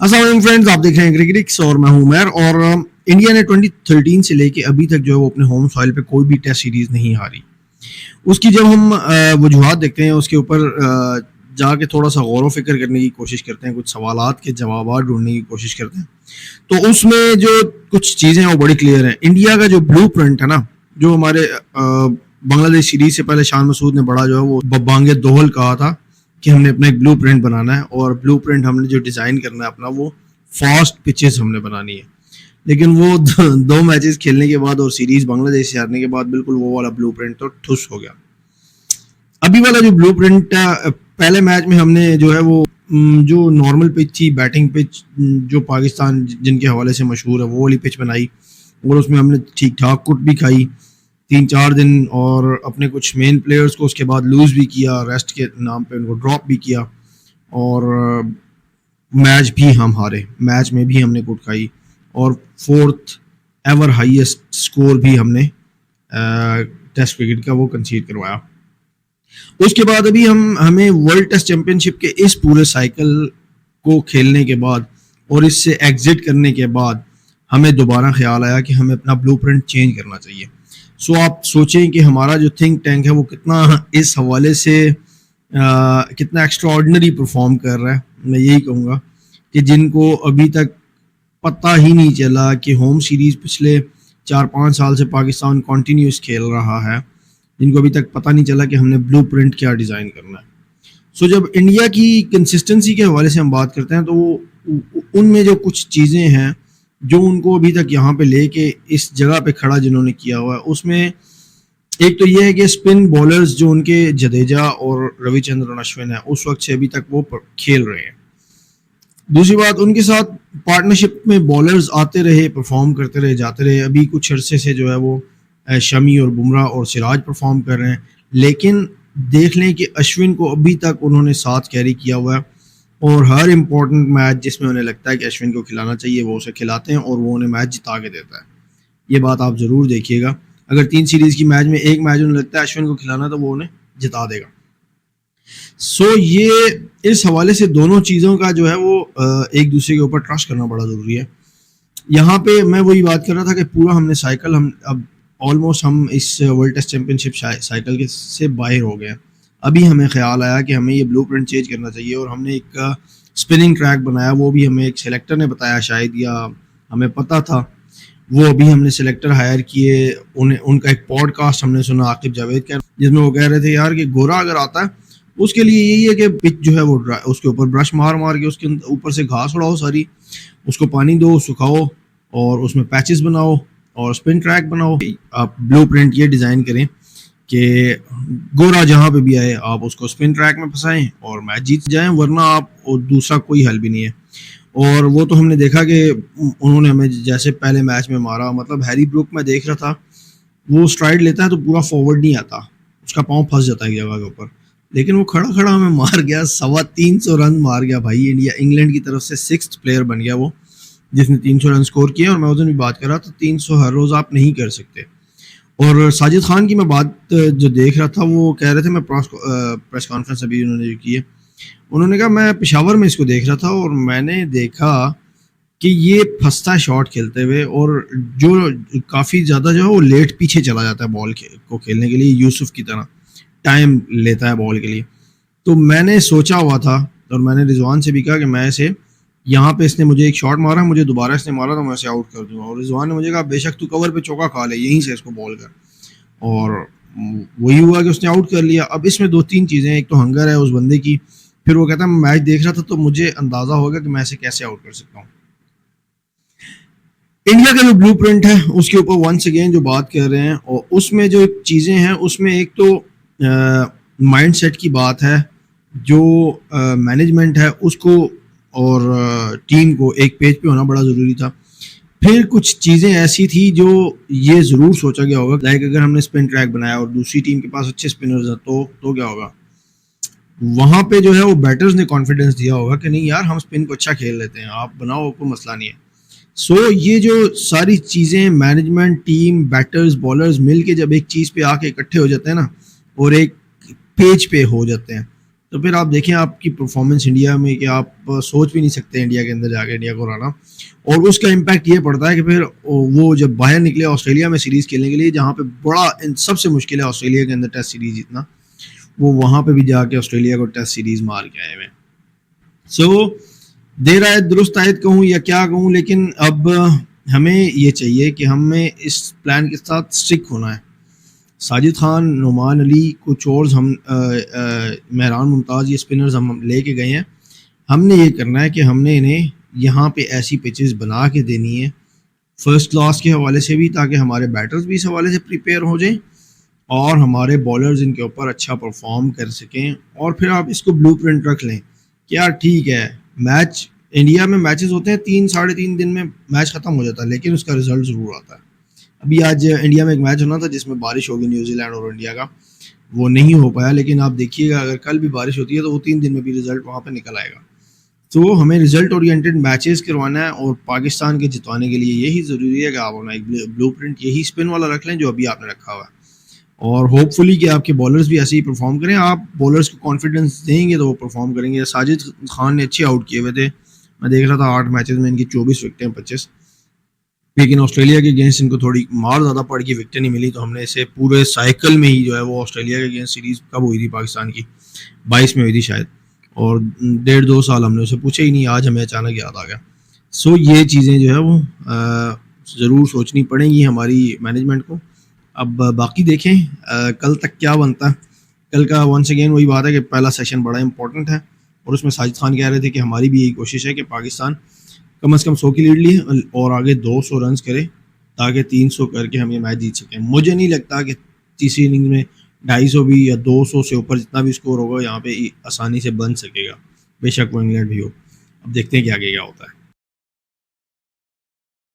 अस्सलाम वालेकुम फ्रेंड्स, आप देख रहे हैं क्रिकेटिक्स और मैं हूं उमर। और इंडिया ने 2013 से लेके अभी तक जो है वो अपने होम सॉइल पे कोई भी टेस्ट सीरीज नहीं हारी। उसकी जब हम वजूहात देखते हैं, उसके ऊपर जाके थोड़ा सा गौर व फिक्र करने की कोशिश करते हैं, कुछ सवालात के जवाब ढूंढने की कोशिश करते हैं, तो उसमें जो कुछ चीज़ें हैं वो बड़ी क्लियर हैं। इंडिया का जो ब्लू प्रिंट है ना, जो हमारे बांग्लादेश सीरीज से पहले शान मसूद ने बड़ा जो है वो बब्बांगे दोहल कहा था कि हमने अपना एक ब्लू प्रिंट बनाना है, और ब्लू प्रिंट हमने जो डिज़ाइन करना है अपना, वो फास्ट पिचेस हमने बनानी है। लेकिन वो दो मैचेस खेलने के बाद और सीरीज बांग्लादेश से हारने के बाद बिल्कुल वो वाला ब्लू प्रिंट तो ठुस हो गया। अभी वाला जो ब्लू प्रिंट पहले मैच में हमने जो है वो जो नॉर्मल पिच थी, बैटिंग पिच जो पाकिस्तान जिनके हवाले से मशहूर है, वो वाली पिच बनाई, और उसमें हमने ठीक ठाक कुट भी खाई 3-4 दिन, और अपने कुछ मेन प्लेयर्स को उसके बाद लूज़ भी किया, रेस्ट के नाम पे उनको ड्रॉप भी किया, और मैच भी हम हारे। मैच में भी हमने कुट खाई और 4th एवर हाईएस्ट स्कोर भी हमने टेस्ट क्रिकेट का वो कंसीड करवाया। उसके बाद अभी हमें वर्ल्ड टेस्ट चैंपियनशिप के इस पूरे साइकिल को खेलने के बाद और इससे एग्जिट करने के बाद हमें दोबारा ख्याल आया कि हमें अपना ब्लूप्रिंट चेंज करना चाहिए। सो आप सोचें कि हमारा जो थिंक टैंक है वो कितना इस हवाले से कितना एक्स्ट्राऑर्डिनरी परफॉर्म कर रहा है। मैं यही कहूँगा कि जिनको अभी तक पता ही नहीं चला कि होम सीरीज़ पिछले 4-5 साल से पाकिस्तान कॉन्टीन्यूस खेल रहा है, जिनको अभी तक पता नहीं चला कि हमने ब्लूप्रिंट क्या डिज़ाइन करना है। सो जब इंडिया की कंसिस्टेंसी के हवाले से हम बात करते हैं, तो उनमें जो कुछ चीज़ें हैं जो उनको अभी तक यहाँ पे लेके इस जगह पे खड़ा जिन्होंने किया हुआ है, उसमें एक तो ये है कि स्पिन बॉलर्स जो उनके जडेजा और रविचंद्रन अश्विन है, उस वक्त से अभी तक वो खेल रहे हैं। दूसरी बात, उनके साथ पार्टनरशिप में बॉलर्स आते रहे, परफॉर्म करते रहे, जाते रहे। अभी कुछ अरसे से जो है वो शमी और बुमराह और सिराज परफॉर्म कर रहे हैं, लेकिन देख लें कि अश्विन को अभी तक उन्होंने 7 कैरी किया हुआ है, और हर इम्पोर्टेंट मैच जिसमें उन्हें लगता है कि अश्विन को खिलाना चाहिए वो उसे खिलाते हैं, और वो उन्हें मैच जिता के देता है। ये बात आप ज़रूर देखिएगा। अगर 3 सीरीज़ की मैच में एक मैच उन्हें लगता है अश्विन को खिलाना, तो वो उन्हें जिता देगा। सो ये इस हवाले से दोनों चीज़ों का जो है वो एक दूसरे के ऊपर ट्रस्ट करना बड़ा ज़रूरी है। यहाँ पे मैं वही बात कर रहा था कि पूरा हमने साइकिल हम अब ऑलमोस्ट हम इस वर्ल्ड टेस्ट चैंपियनशिप साइकिल के से बाहर हो गए हैं। अभी हमें ख्याल आया कि हमें ये ब्लूप्रिंट चेंज करना चाहिए, और हमने एक स्पिनिंग ट्रैक बनाया। वो भी हमें एक सेलेक्टर ने बताया शायद, या हमें पता था। वो अभी हमने सेलेक्टर हायर किए, उनका एक पॉडकास्ट हमने सुना आकिब जावेद का, जिसमें वो कह रहे थे यार कि गोरा अगर आता है उसके लिए यही है कि पिच जो है वो उसके ऊपर ब्रश मार के उसके ऊपर से घास उड़ाओ सारी, उसको पानी दो, सुखाओ, और उसमें पैचेस बनाओ और स्पिन ट्रैक बनाओ। आप ब्लूप्रिंट ये डिज़ाइन करें कि गोरा जहाँ पे भी आए आप उसको स्पिन ट्रैक में फंसाएं और मैच जीत जाएं, वरना आप और दूसरा कोई हल भी नहीं है। और वो तो हमने देखा कि उन्होंने हमें जैसे पहले मैच में मारा, मतलब हैरी ब्रुक में देख रहा था, वो स्ट्राइड लेता है तो पूरा फॉरवर्ड नहीं आता, उसका पाँव फंस जाता है एक जगह के ऊपर, लेकिन वो खड़ा खड़ा हमें मार गया, 325 रन मार गया भाई। इंग्लैंड की तरफ से 6th प्लेयर बन गया वो, जिसने 300 रन स्कोर किए। और मैं उस दिन भी बात कर रहा था, 300 हर रोज़ आप नहीं कर सकते। और साजिद खान की मैं बात जो देख रहा था, वो कह रहे थे, मैं प्रेस कॉन्फ्रेंस अभी उन्होंने जो की है, उन्होंने कहा मैं पेशावर में इसको देख रहा था और मैंने देखा कि ये फंसता है शॉट खेलते हुए, और जो काफ़ी ज़्यादा जो है वो लेट पीछे चला जाता है बॉल को खेलने के लिए, यूसुफ की तरह टाइम लेता है बॉल के लिए। तो मैंने सोचा हुआ था, और मैंने रिजवान से भी कहा कि मैं इसे यहाँ पे, इसने मुझे एक शॉट मारा, मुझे दोबारा इसने मारा तो मैं इसे आउट कर दूंगा। और रिजवान ने मुझे कहा बेशक तू कवर पे चौका खा ले, यहीं से इसको बॉल कर, और वही हुआ कि उसने आउट कर लिया। अब इसमें 2-3 चीज़ें, एक तो हंगर है उस बंदे की, फिर वो कहता है मैं मैच देख रहा था तो मुझे अंदाज़ा होगा कि मैं इसे कैसे आउट कर सकता हूँ। इंडिया का जो ब्लूप्रिंट है उसके ऊपर वंस अगेन जो बात कर रहे हैं, और उसमें जो चीज़ें हैं उसमें एक तो माइंड सेट की बात है, जो मैनेजमेंट है उसको और टीम को एक पेज पे होना बड़ा ज़रूरी था। फिर कुछ चीज़ें ऐसी थी जो ये ज़रूर सोचा गया होगा, लाइक अगर हमने स्पिन ट्रैक बनाया और दूसरी टीम के पास अच्छे स्पिनर्स हैं तो क्या होगा, वहाँ पे जो है वो बैटर्स ने कॉन्फिडेंस दिया होगा कि नहीं यार हम स्पिन को अच्छा खेल लेते हैं, आप बनाओ, कोई मसला नहीं है। सो ये जो सारी चीज़ें मैनेजमेंट, टीम, बैटर्स, बॉलर्स मिल के जब एक चीज़ पे आके इकट्ठे हो जाते हैं ना, और एक पेज पे हो जाते हैं, تو پھر آپ دیکھیں آپ کی پرفارمنس انڈیا میں کہ آپ سوچ بھی نہیں سکتے انڈیا کے اندر جا کے انڈیا کو ہرانا. اور اس کا امپیکٹ یہ پڑتا ہے کہ پھر وہ جب باہر نکلے آسٹریلیا میں سیریز کھیلنے کے لیے, جہاں پہ بڑا سب سے مشکل ہے آسٹریلیا کے اندر ٹیسٹ سیریز جتنا, وہ وہاں پہ بھی جا کے آسٹریلیا کو ٹیسٹ سیریز مار کے آئے ہوئے. سو دیر آئے درست آیت کہوں یا کیا کہوں, لیکن اب ہمیں یہ چاہیے کہ ہمیں اس پلان کے ساتھ اسٹک ہونا ہے. ساجد خان, نعمان علی, کچھ اور ہم مہران ممتاز, یہ اسپنرز ہم لے کے گئے ہیں. ہم نے یہ کرنا ہے کہ ہم نے انہیں یہاں پہ ایسی پچز بنا کے دینی ہے فرسٹ کلاس کے حوالے سے بھی, تاکہ ہمارے بیٹرز بھی اس حوالے سے پریپیئر ہو جائیں اور ہمارے بالرز ان کے اوپر اچھا پرفارم کر سکیں. اور پھر آپ اس کو بلو پرنٹ رکھ لیں کہ یار ٹھیک ہے, میچ انڈیا میں میچز ہوتے ہیں 3-3.5 دن میں میچ ختم ہو جاتا ہے, لیکن اس کا رزلٹ ضرور آتا ہے. ابھی آج انڈیا میں ایک میچ ہونا تھا جس میں بارش ہوگی نیوزی لینڈ اور انڈیا کا, وہ نہیں ہو پایا, لیکن آپ دیکھیے گا اگر کل بھی بارش ہوتی ہے تو وہ 3 دن میں بھی رزلٹ وہاں پہ نکل آئے گا. تو ہمیں رزلٹ اورینٹڈ میچز کروانا ہے, اور پاکستان کے جتوانے کے لیے یہی ضروری ہے کہ آپ اپنا ایک بلو پرنٹ یہی اسپن والا رکھ لیں جو ابھی آپ نے رکھا ہوا ہے, اور ہوپ فلی کہ آپ کے بالرز بھی ایسے ہی پرفارم کریں. آپ بالرز کو کانفیڈنس دیں گے تو وہ پرفارم کریں گے. ساجد خان نے اچھے آؤٹ کیے ہوئے تھے, میں دیکھ رہا تھا 8 میچز میں ان کی 24 وکٹیں 25, لیکن آسٹریلیا کے اگینسٹ ان کو تھوڑی مار زیادہ پڑ کی وکٹیں نہیں ملی. تو ہم نے اسے پورے سائیکل میں ہی جو ہے وہ آسٹریلیا کے اگینسٹ سیریز کب ہوئی تھی پاکستان کی 22 میں ہوئی تھی شاید, اور 1.5-2 سال ہم نے اسے پوچھا ہی نہیں, آج ہمیں اچانک یاد آ گیا. سو یہ چیزیں جو ہے وہ ضرور سوچنی پڑیں گی ہماری مینجمنٹ کو. اب باقی دیکھیں کل تک کیا بنتا ہے. کل کا ونس اگین وہی بات ہے کہ پہلا سیشن بڑا امپورٹنٹ ہے, اور اس میں ساجد خان کہہ رہے تھے کہ ہماری بھی یہی کوشش ہے کہ پاکستان کم از کم 100 کی لیڈ لیے اور آگے 200 رنز کرے تاکہ 300 کر کے ہم یہ میچ جیت سکیں. مجھے نہیں لگتا کہ تیسری اننگ میں 250 بھی یا 200 سے اوپر جتنا بھی اسکور ہوگا یہاں پہ آسانی سے بن سکے گا, بے شک وہ انگلینڈ بھی ہو. اب دیکھتے ہیں کہ آگے کیا ہوتا ہے.